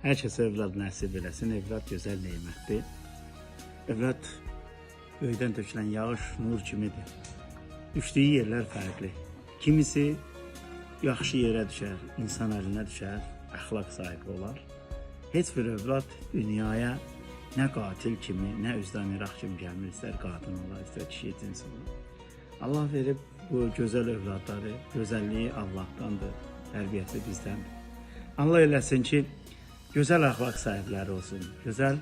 Hər kəsə övlad nəsib eləsin. Övlad gözəl nemətdir. Övlad göydən tökülən yağış nur kimidir. Düşdüyü yerlər fərqli. Kimisi yaxşı yerə düşər, insan əlinə düşər, əxlaq sahibi olar. Heç bir övlad dünyaya nə qatil kimi, nə üzdən iraq kimi gəlmir. İstər qadın olar, istər kişi cins olar. Allah verib bu gözəl övladları, gözəlliyi Allahdandır, tərbiyəsi bizdəndir. Allah eləsin ki, gözəl əxlaq sahibləri olsun, gözəl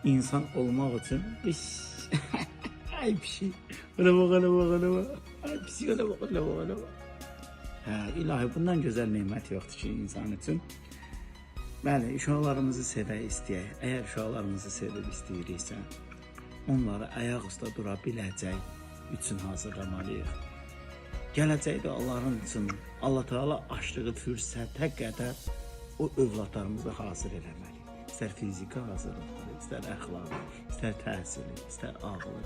insan olmaq üçün ay pişik, öyle bak. Ay pişik, öyle bak. İlahi, bundan gözəl nemət yoxdur ki, insan üçün. Bəli, uşaqlarımızı sevək, istəyək. Əgər uşaqlarımızı sevib istəyiriksə, onları ayaq üstə dura biləcək üçün hazırlamalıyıq. Gələcəkdə Allah'ın üçün, Allah Teala açdığı fürsətə qədər o övladlarımızı hazır eləməli. İstər fiziki hazırlıqları, istər əxlaqı, istər təhsili, istər ağlı.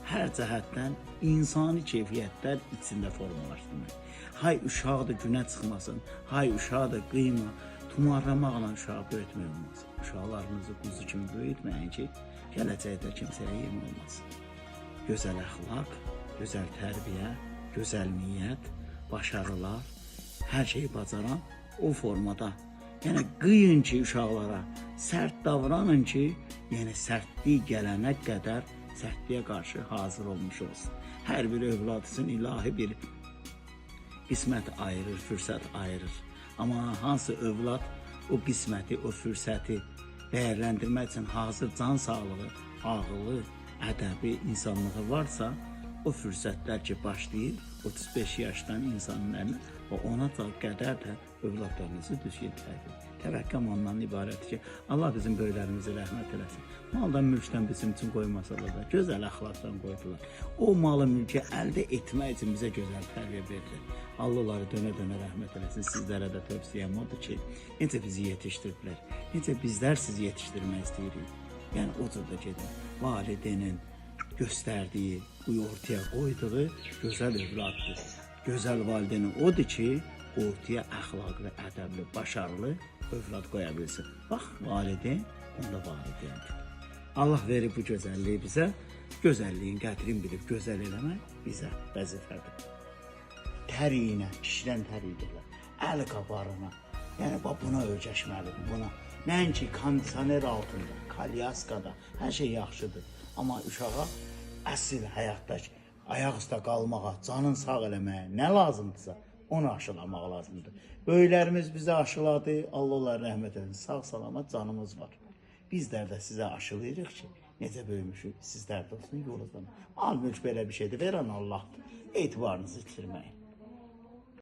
Hər cəhətdən insani keyfiyyətlər içində formalaşdırmaq. Hay uşağı da günə çıxmasın, hay uşağı da qıyma, tumarlamaqla uşağı böyütmək olmaz. Uşaqlarınızı quzu kimi böyütməyin ki, gələcəkdə kimsəyə yem olmasın. Gözəl əxlaq, gözəl tərbiyə, gözəl niyyət, başarılar, hər şeyi bacaran o formada. Yəni qıyın ki uşaqlara, sərt davranın ki, yəni sərtliyi gələnə qədər sərtliyə qarşı hazır olmuş olsun. Hər bir övlad üçün ilahi bir qismət ayırır, fürsət ayırır. Amma hansı övlad o qisməti, o fürsəti dəyərləndirmək üçün hazır can sağlığı, ağılı, ədəbi, insanlığı varsa, o fürsətlər ki başlayır 35 yaşdan insanın əlinə və ona qədər də övladlarınızı düzgün tərbiyə. Təvəkkəm ondan ibarətdir ki, Allah bizim böyüklərimizi rəhmət eləsin. Maldan, mülkdən bizim üçün qoymasalar da, gözəl əxlaqdan qoydular. O malı, mülkü əldə etmək üçün bizə gözəl tərbiyə verir. Allah onları dönə-dönə rəhmət eləsin. Sizlərə də tövsiyəm odur ki, necə bizi yetişdirdilər, necə bizlər sizi yetişdirmək istəyirik. Yəni, o cürdə gedin. Validenin göstərdiyi, ortaya qoyduğu gözəl övladdır. Gözəl validenin odur ki, ortaya əxlaqlı, ədəbli, başarılı övlad qoya bilsin. Bax, valideyn, onda valideyndir. Allah verib bu gözəlliyi bizə, gözəlliyin qədrini bilib gözəl eləmək bizə vəzifədir. Təriyinə, kişidən təriyirlər, əl qabarına, yəni buna ölçəşməlidir, buna. Nəinki kondisioner altında, kalyaskada, hər şey yaxşıdır. Amma uşağa əsl həyatdakı, ayaq üstə qalmağa, canın sağ eləməyə nə lazımdırsa, onu aşılamaq lazımdır. Böyüklərimiz bizə aşıladı, Allah onlara rəhmət edin, sağ salamat canımız var. Bizlər də sizə aşılayırıq ki, necə böyümüşük, sizlər də olsun yolunuzdan. Mal mülk belə bir şeydir, verən Allahdır. Etibarınızı itirməyin.